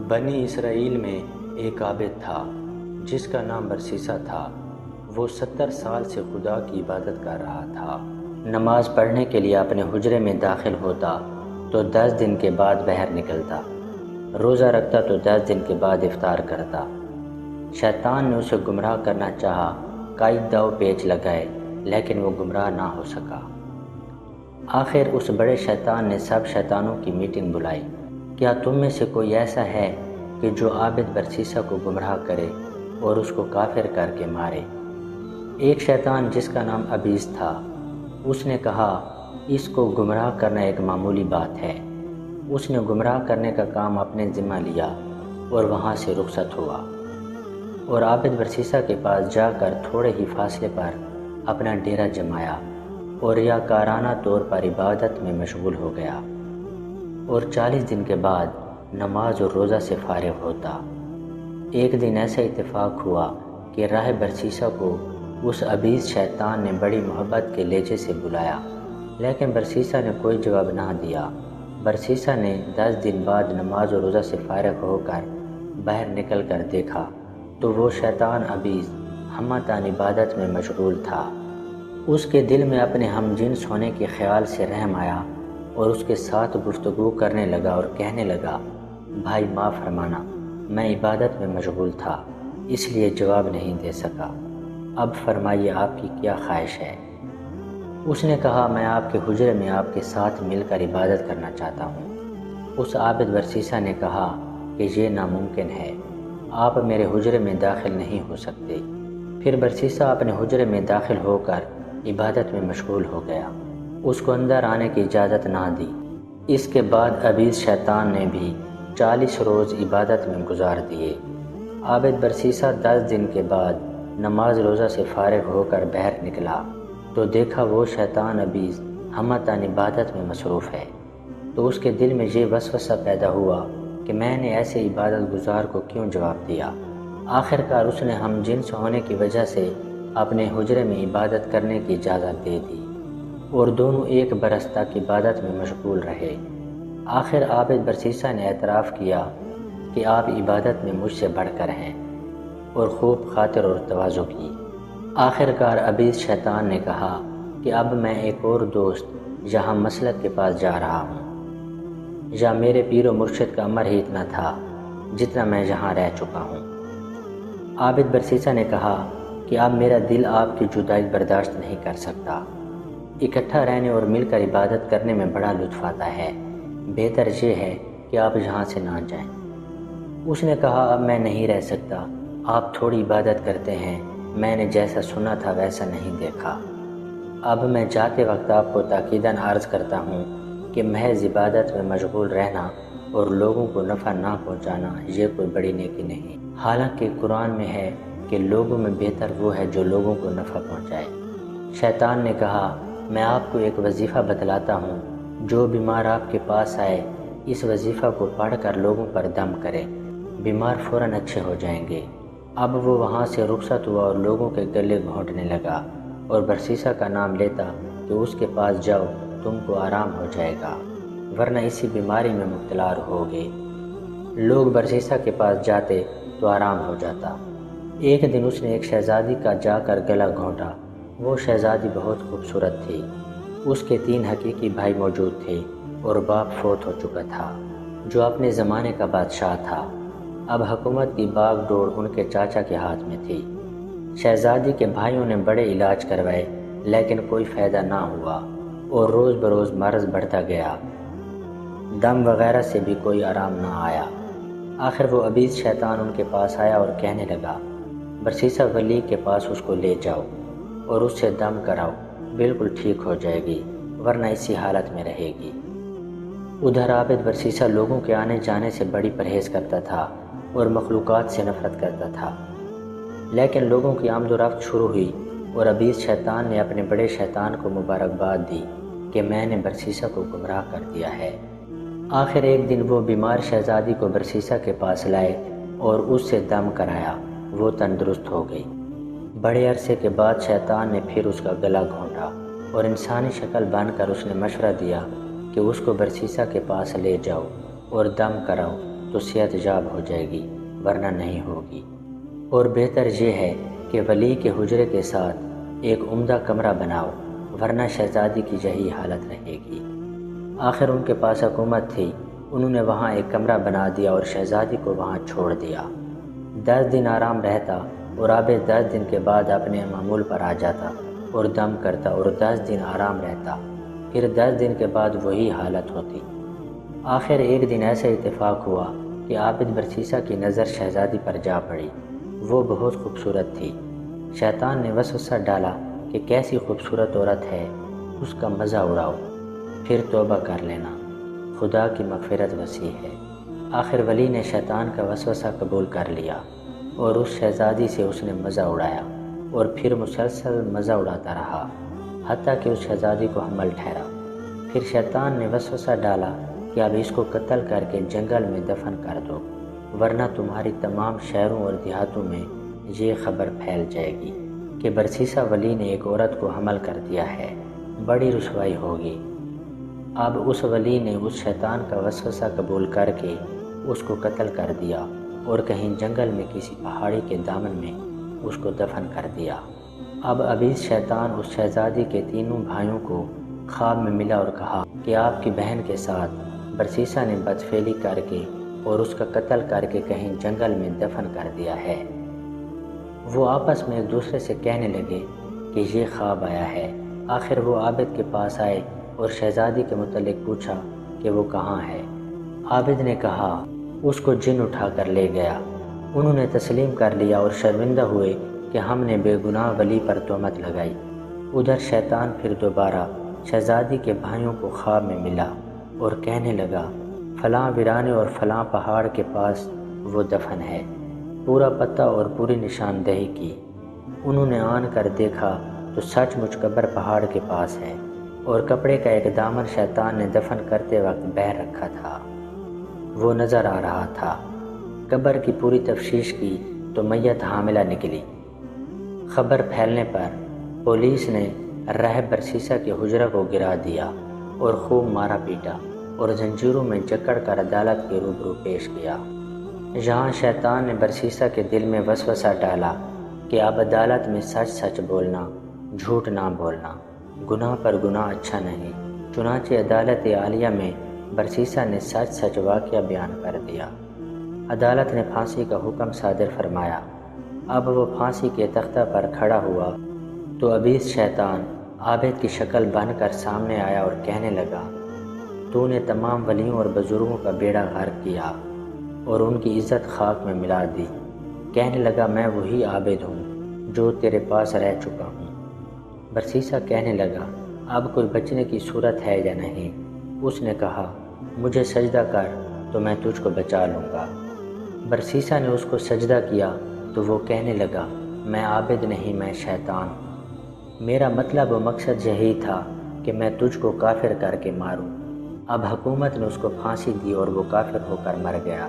بنی اسرائیل میں ایک عابد تھا جس کا نام برسیسا تھا۔ وہ 70 سال سے خدا کی عبادت کر رہا تھا۔ نماز پڑھنے کے لیے اپنے حجرے میں داخل ہوتا تو 10 دن کے بعد باہر نکلتا۔ روزہ رکھتا تو 10 دن کے بعد افطار کرتا۔ شیطان نے اسے گمراہ کرنا چاہا، کئی داؤ پیچ لگائے، لیکن وہ گمراہ نہ ہو سکا۔ آخر اس بڑے شیطان نے سب شیطانوں کی میٹنگ بلائی۔ کیا تم میں سے کوئی ایسا ہے کہ جو عابد برسیسا کو گمراہ کرے اور اس کو کافر کر کے مارے؟ ایک شیطان جس کا نام ابیس تھا، اس نے کہا اس کو گمراہ کرنا ایک معمولی بات ہے۔ اس نے گمراہ کرنے کا کام اپنے ذمہ لیا اور وہاں سے رخصت ہوا، اور عابد برسیسا کے پاس جا کر تھوڑے ہی فاصلے پر اپنا ڈیرا جمایا اور ریاکارانہ طور پر عبادت میں مشغول ہو گیا، اور 40 دن کے بعد نماز اور روزہ سے فارغ ہوتا۔ ایک دن ایسا اتفاق ہوا کہ راہ برسیسا کو اس ابیس شیطان نے بڑی محبت کے لہجے سے بلایا، لیکن برسیسا نے کوئی جواب نہ دیا۔ برسیسا نے 10 دن بعد نماز اور روزہ سے فارغ ہو کر باہر نکل کر دیکھا تو وہ شیطان ابیس ہمتاً عبادت میں مشغول تھا۔ اس کے دل میں اپنے ہم جنس ہونے کے خیال سے رحم آیا اور اس کے ساتھ گفتگو کرنے لگا اور کہنے لگا، بھائی معاف فرمانا، میں عبادت میں مشغول تھا اس لیے جواب نہیں دے سکا۔ اب فرمائیے آپ کی کیا خواہش ہے؟ اس نے کہا میں آپ کے حجرے میں آپ کے ساتھ مل کر عبادت کرنا چاہتا ہوں۔ اس عابد برسیسا نے کہا کہ یہ ناممکن ہے، آپ میرے حجرے میں داخل نہیں ہو سکتے۔ پھر برسیسا اپنے حجرے میں داخل ہو کر عبادت میں مشغول ہو گیا، اس کو اندر آنے کی اجازت نہ دی۔ اس کے بعد ابیس شیطان نے بھی 40 روز عبادت میں گزار دیے۔ عابد برسیسا 10 دن کے بعد نماز روزہ سے فارغ ہو کر باہر نکلا تو دیکھا وہ شیطان ابیس ہمتاً عبادت میں مصروف ہے، تو اس کے دل میں یہ وسوسہ پیدا ہوا کہ میں نے ایسے عبادت گزار کو کیوں جواب دیا۔ آخرکار اس نے ہم جنس ہونے کی وجہ سے اپنے حجرے میں عبادت کرنے کی اجازت دے دی، اور دونوں ایک برس تک عبادت میں مشغول رہے۔ آخر عابد برسیسا نے اعتراف کیا کہ آپ عبادت میں مجھ سے بڑھ کر ہیں، اور خوب خاطر اور تواضع کی۔ آخرکار ابیس شیطان نے کہا کہ اب میں ایک اور دوست یہاں مسلک کے پاس جا رہا ہوں، یا میرے پیر و مرشد کا عمر ہی اتنا تھا جتنا میں یہاں رہ چکا ہوں۔ عابد برسیسا نے کہا کہ اب میرا دل آپ کی جدائی برداشت نہیں کر سکتا۔ اکٹھا رہنے اور مل کر عبادت کرنے میں بڑا لطف آتا ہے، بہتر یہ ہے کہ آپ یہاں سے نہ جائیں۔ اس نے کہا اب میں نہیں رہ سکتا، آپ تھوڑی عبادت کرتے ہیں، میں نے جیسا سنا تھا ویسا نہیں دیکھا۔ اب میں جاتے وقت آپ کو تاکیداً عرض کرتا ہوں کہ محض عبادت میں مشغول رہنا اور لوگوں کو نفع نہ پہنچانا یہ کوئی بڑی نیکی نہیں، حالانکہ قرآن میں ہے کہ لوگوں میں بہتر وہ ہے جو لوگوں کو نفع پہنچائے۔ شیطان نے کہا میں آپ کو ایک وظیفہ بتلاتا ہوں، جو بیمار آپ کے پاس آئے اس وظیفہ کو پڑھ کر لوگوں پر دم کرے، بیمار فوراً اچھے ہو جائیں گے۔ اب وہ وہاں سے رخصت ہوا اور لوگوں کے گلے گھونٹنے لگا اور برسیسا کا نام لیتا کہ اس کے پاس جاؤ تم کو آرام ہو جائے گا، ورنہ اسی بیماری میں مبتلا ہوگے۔ لوگ برسیسا کے پاس جاتے تو آرام ہو جاتا۔ ایک دن اس نے ایک شہزادی کا جا کر گلا گھونٹا۔ وہ شہزادی بہت خوبصورت تھی۔ اس کے 3 حقیقی بھائی موجود تھے اور باپ فوت ہو چکا تھا جو اپنے زمانے کا بادشاہ تھا۔ اب حکومت کی باغ ڈور ان کے چاچا کے ہاتھ میں تھی۔ شہزادی کے بھائیوں نے بڑے علاج کروائے لیکن کوئی فائدہ نہ ہوا اور روز بروز مرض بڑھتا گیا، دم وغیرہ سے بھی کوئی آرام نہ آیا۔ آخر وہ ابیس شیطان ان کے پاس آیا اور کہنے لگا برسیسا ولی کے پاس اس کو لے جاؤ اور اس سے دم کراؤ، بالکل ٹھیک ہو جائے گی، ورنہ اسی حالت میں رہے گی۔ ادھر عابد برسیسا لوگوں کے آنے جانے سے بڑی پرہیز کرتا تھا اور مخلوقات سے نفرت کرتا تھا، لیکن لوگوں کی آمد و رفت شروع ہوئی اور ابیس شیطان نے اپنے بڑے شیطان کو مبارکباد دی کہ میں نے برسیسا کو گمراہ کر دیا ہے۔ آخر ایک دن وہ بیمار شہزادی کو برسیسا کے پاس لائے اور اس سے دم کرایا، وہ تندرست ہو گئی۔ بڑے عرصے کے بعد شیطان نے پھر اس کا گلا گھونٹا اور انسانی شکل بن کر اس نے مشورہ دیا کہ اس کو برسیسا کے پاس لے جاؤ اور دم کراؤ، تو صحت یاب ہو جائے گی ورنہ نہیں ہوگی، اور بہتر یہ ہے کہ ولی کے حجرے کے ساتھ ایک عمدہ کمرہ بناؤ ورنہ شہزادی کی یہی حالت رہے گی۔ آخر ان کے پاس حکومت تھی، انہوں نے وہاں ایک کمرہ بنا دیا اور شہزادی کو وہاں چھوڑ دیا۔ 10 دن آرام رہتا اور عابد 10 دن کے بعد اپنے معمول پر آ جاتا اور دم کرتا اور 10 دن آرام رہتا، پھر 10 دن کے بعد وہی حالت ہوتی۔ آخر ایک دن ایسا اتفاق ہوا کہ عابد برسیسا کی نظر شہزادی پر جا پڑی۔ وہ بہت خوبصورت تھی۔ شیطان نے وسوسہ ڈالا کہ کیسی خوبصورت عورت ہے، اس کا مزہ اڑاؤ، پھر توبہ کر لینا، خدا کی مغفرت وسیع ہے۔ آخر ولی نے شیطان کا وسوسہ قبول کر لیا اور اس شہزادی سے اس نے مزہ اڑایا اور پھر مسلسل مزہ اڑاتا رہا حتیٰ کہ اس شہزادی کو حمل ٹھہرا۔ پھر شیطان نے وسوسہ ڈالا کہ اب اس کو قتل کر کے جنگل میں دفن کر دو ورنہ تمہاری تمام شہروں اور دیہاتوں میں یہ خبر پھیل جائے گی کہ برسیسا ولی نے ایک عورت کو حمل کر دیا ہے، بڑی رسوائی ہوگی۔ اب اس ولی نے اس شیطان کا وسوسہ قبول کر کے اس کو قتل کر دیا اور کہیں جنگل میں کسی پہاڑی کے دامن میں اس کو دفن کر دیا۔ اب عبیس شیطان اس شہزادی کے تینوں بھائیوں کو خواب میں ملا اور کہا کہ آپ کی بہن کے ساتھ برسیسا نے بدفعلی کر کے اور اس کا قتل کر کے کہیں جنگل میں دفن کر دیا ہے۔ وہ آپس میں ایک دوسرے سے کہنے لگے کہ یہ خواب آیا ہے۔ آخر وہ عابد کے پاس آئے اور شہزادی کے متعلق پوچھا کہ وہ کہاں ہے۔ عابد نے کہا اس کو جن اٹھا کر لے گیا۔ انہوں نے تسلیم کر لیا اور شرمندہ ہوئے کہ ہم نے بے گناہ ولی پر تہمت لگائی۔ ادھر شیطان پھر دوبارہ شہزادی کے بھائیوں کو خواب میں ملا اور کہنے لگا فلاں ویرانے اور فلاں پہاڑ کے پاس وہ دفن ہے، پورا پتہ اور پوری نشاندہی کی۔ انہوں نے آن کر دیکھا تو سچ مچ قبر پہاڑ کے پاس ہے اور کپڑے کا ایک دامن شیطان نے دفن کرتے وقت بہہ رکھا تھا، وہ نظر آ رہا تھا۔ قبر کی پوری تفتیش کی تو میت حاملہ نکلی۔ خبر پھیلنے پر پولیس نے راہب برسیسا کے حجرہ کو گرا دیا اور خوب مارا پیٹا اور زنجیروں میں جکڑ کر عدالت کے روبرو پیش کیا۔ یہاں شیطان نے برسیسا کے دل میں وسوسہ ڈالا کہ اب عدالت میں سچ سچ بولنا، جھوٹ نہ بولنا، گناہ پر گناہ اچھا نہیں۔ چنانچہ عدالت عالیہ میں برسیسا نے سچ سچ واقعہ بیان کر دیا۔ عدالت نے پھانسی کا حکم صادر فرمایا۔ اب وہ پھانسی کے تختہ پر کھڑا ہوا تو عبیس شیطان عابد کی شکل بن کر سامنے آیا اور کہنے لگا تو نے تمام ولیوں اور بزرگوں کا بیڑا غرق کیا اور ان کی عزت خاک میں ملا دی۔ کہنے لگا میں وہی عابد ہوں جو تیرے پاس رہ چکا ہوں۔ برسیسا کہنے لگا اب کوئی بچنے کی صورت ہے یا نہیں؟ اس نے کہا مجھے سجدہ کر تو میں تجھ کو بچا لوں گا۔ برسیسا نے اس کو سجدہ کیا تو وہ کہنے لگا میں عابد نہیں، میں شیطان ہوں۔ میرا مطلب و مقصد یہی تھا کہ میں تجھ کو کافر کر کے ماروں۔ اب حکومت نے اس کو پھانسی دی اور وہ کافر ہو کر مر گیا۔